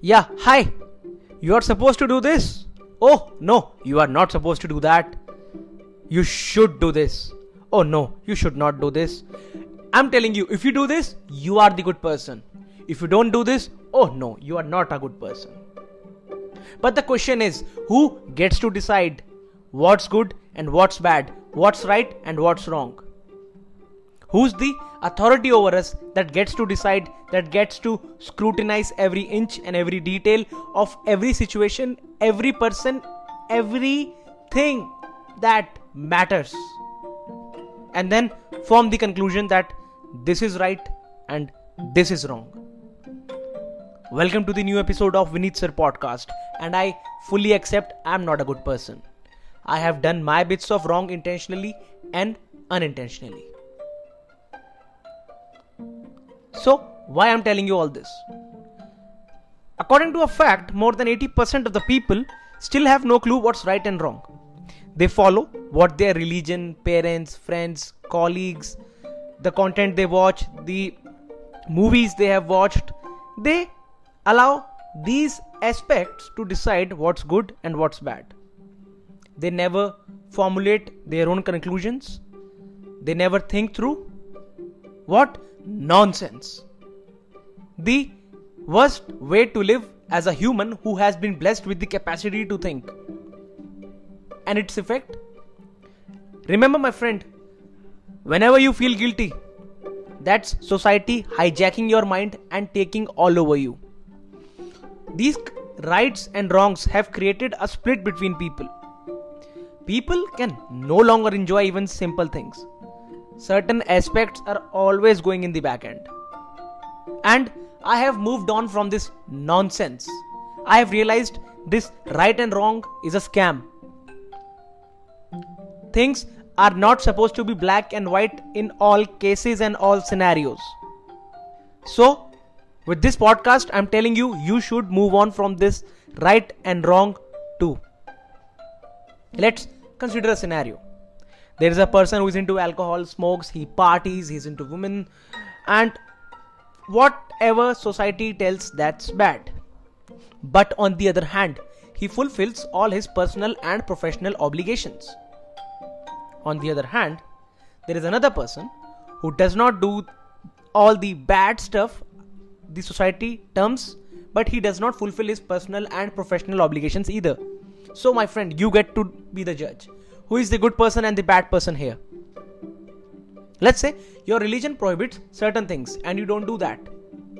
Yeah, hi. You are supposed to do this. Oh, no, you are not supposed to do that. You should do this. Oh, no, you should not do this. I'm telling you, if you do this, you are the good person. If you don't do this, oh no, you are not a good person. But the question is, who gets to decide what's good and what's bad, what's right and what's wrong? Who's the authority over us that gets to decide, that gets to scrutinize every inch and every detail of every situation, every person, everything that matters? And then form the conclusion that this is right and this is wrong. Welcome to the new episode of Vineet Sir Podcast, and I fully accept I'm not a good person. I have done my bits of wrong intentionally and unintentionally. So, why I'm telling you all this? According to a fact, more than 80% of the people still have no clue what's right and wrong. They follow what their religion, parents, friends, colleagues, the content they watch, the movies they have watched, they allow these aspects to decide what's good and what's bad. They never formulate their own conclusions. They never think through. What nonsense! The worst way to live as a human who has been blessed with the capacity to think. And its effect? Remember, my friend, whenever you feel guilty, that's society hijacking your mind and taking all over you. These rights and wrongs have created a split between people. People can no longer enjoy even simple things. Certain aspects are always going in the back end. And I have moved on from this nonsense. I have realized this right and wrong is a scam. Things are not supposed to be black and white in all cases and all scenarios. So, with this podcast, I'm telling you, you should move on from this right and wrong too. Let's consider a scenario. There is a person who is into alcohol, smokes, he parties, he's into women, and whatever society tells, that's bad. But on the other hand, he fulfills all his personal and professional obligations. On the other hand, there is another person who does not do all the bad stuff the society terms, but he does not fulfill his personal and professional obligations either. So my friend, you get to be the judge. Who is the good person and the bad person here? Let's say your religion prohibits certain things and you don't do that.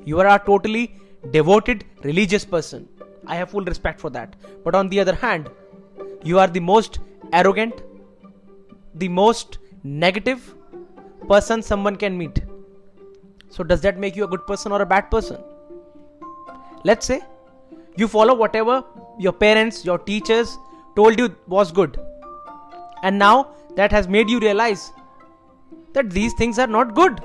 You are a totally devoted religious person. I have full respect for that. But on the other hand, you are the most arrogant, the most negative person someone can meet. So does that make you a good person or a bad person? Let's say you follow whatever your parents, your teachers told you was good. And now that has made you realize that these things are not good.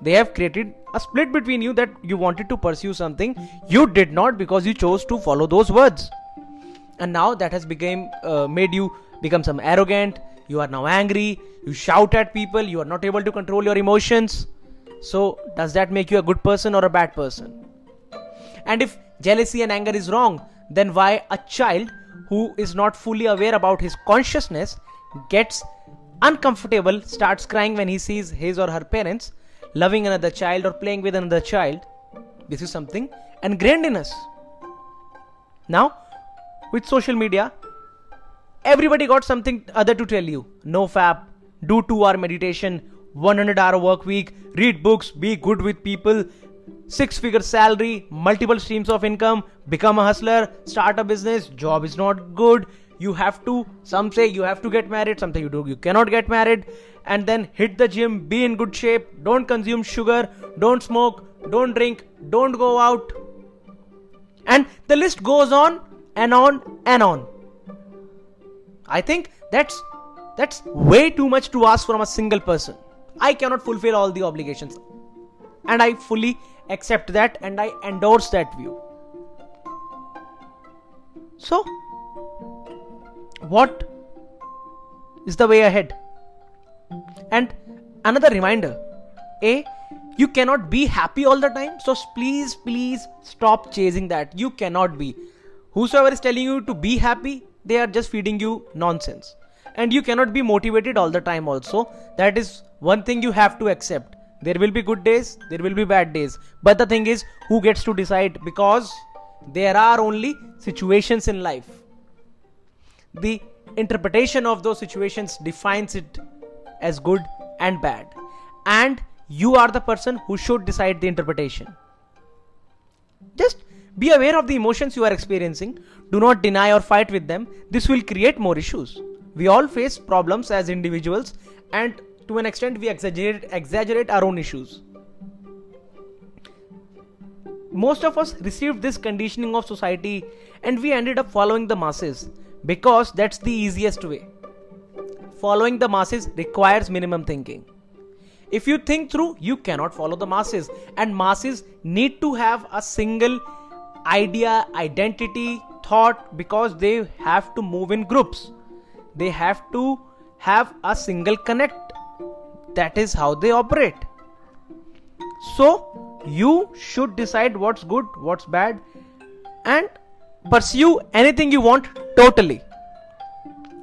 They have created a split between you, that you wanted to pursue something you did not because you chose to follow those words. And now that has made you become some arrogant. You are now angry. You shout at people. You are not able to control your emotions. So does that make you a good person or a bad person? And if jealousy and anger is wrong, then why a child who is not fully aware about his consciousness gets uncomfortable, starts crying when he sees his or her parents loving another child or playing with another child? This is something ingrained in us. Now, with social media, everybody got something other to tell you. No fap, do 2-hour meditation, 100-hour work week, read books, be good with people, 6-figure salary, multiple streams of income, become a hustler, start a business, job is not good, you have to, some say you have to get married, some say you cannot get married, and then hit the gym, be in good shape, don't consume sugar, don't smoke, don't drink, don't go out. And the list goes on and on and on. I think that's way too much to ask from a single person. I cannot fulfill all the obligations. And I fully accept that and I endorse that view. So, what is the way ahead? And another reminder, You cannot be happy all the time. So please stop chasing that. You cannot be. Whosoever is telling you to be happy, they are just feeding you nonsense. And you cannot be motivated all the time also. That is one thing you have to accept. There will be good days, there will be bad days. But the thing is, who gets to decide? Because there are only situations in life. The interpretation of those situations defines it as good and bad. And you are the person who should decide the interpretation. Just be aware of the emotions you are experiencing. Do not deny or fight with them. This will create more issues. We all face problems as individuals, and to an extent we exaggerate our own issues. Most of us received this conditioning of society and we ended up following the masses because that's the easiest way. Following the masses requires minimum thinking. If you think through, you cannot follow the masses, and masses need to have a single idea, identity, thought, because they have to move in groups. They have to have a single connect. That is how they operate. So you should decide what's good, what's bad, and pursue anything you want totally.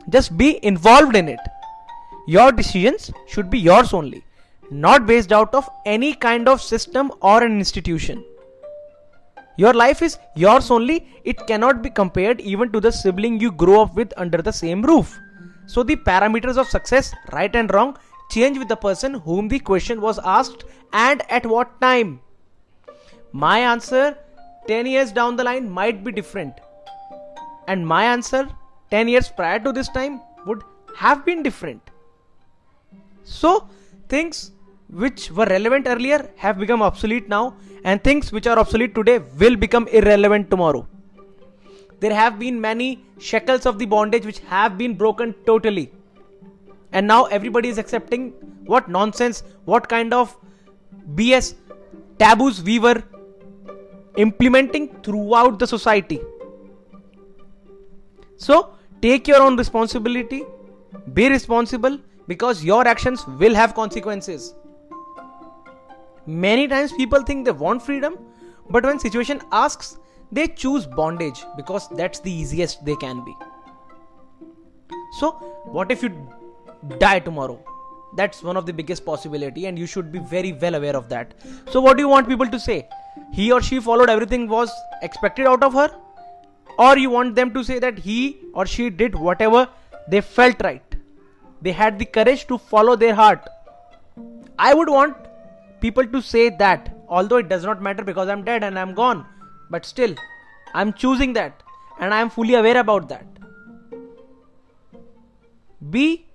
Just be involved in it. Your decisions should be yours only, not based out of any kind of system or an institution. Your life is yours only. It cannot be compared even to the sibling you grow up with under the same roof. So the parameters of success, right and wrong, change with the person whom the question was asked and at what time. My answer 10 years down the line might be different, and my answer 10 years prior to this time would have been different. So things which were relevant earlier have become obsolete now, and things which are obsolete today will become irrelevant tomorrow. There have been many shackles of the bondage which have been broken totally. And now everybody is accepting what nonsense, what kind of BS taboos we were implementing throughout the society. So take your own responsibility, be responsible, because your actions will have consequences. Many times people think they want freedom, but when situation asks, they choose bondage because that's the easiest they can be. So what if you die tomorrow? That's one of the biggest possibility, and you should be very well aware of that. So what do you want people to say? He or she followed everything was expected out of her? Or you want them to say that he or she did whatever they felt right? They had the courage to follow their heart. I would want people to say that, although it does not matter because I'm dead and I'm gone, but still I'm choosing that and I'm fully aware about that. Be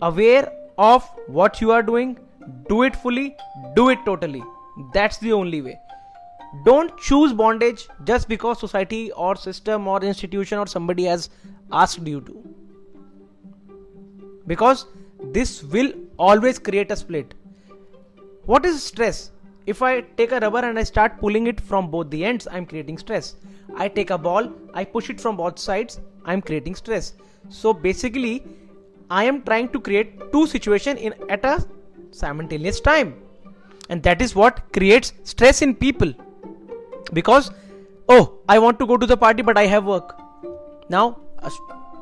aware of what you are doing. Do it fully, do it totally. That's the only way. Don't choose bondage just because society or system or institution or somebody has asked you to, because this will always create a split. What is stress? If I take a rubber and I start pulling it from both the ends, I'm creating stress. I take a ball, I push it from both sides, I'm creating stress. So basically I am trying to create two situations at a simultaneous time, and that is what creates stress in people. Because I want to go to the party but I have work. Now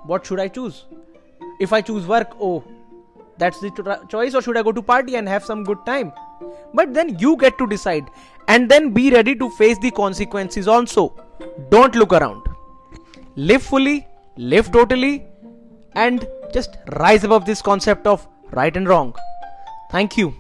what should I choose? If I choose work, that's the choice, or should I go to party and have some good time? But then you get to decide, and then be ready to face the consequences also. Don't look around. Live fully, live totally, and just rise above this concept of right and wrong. Thank you.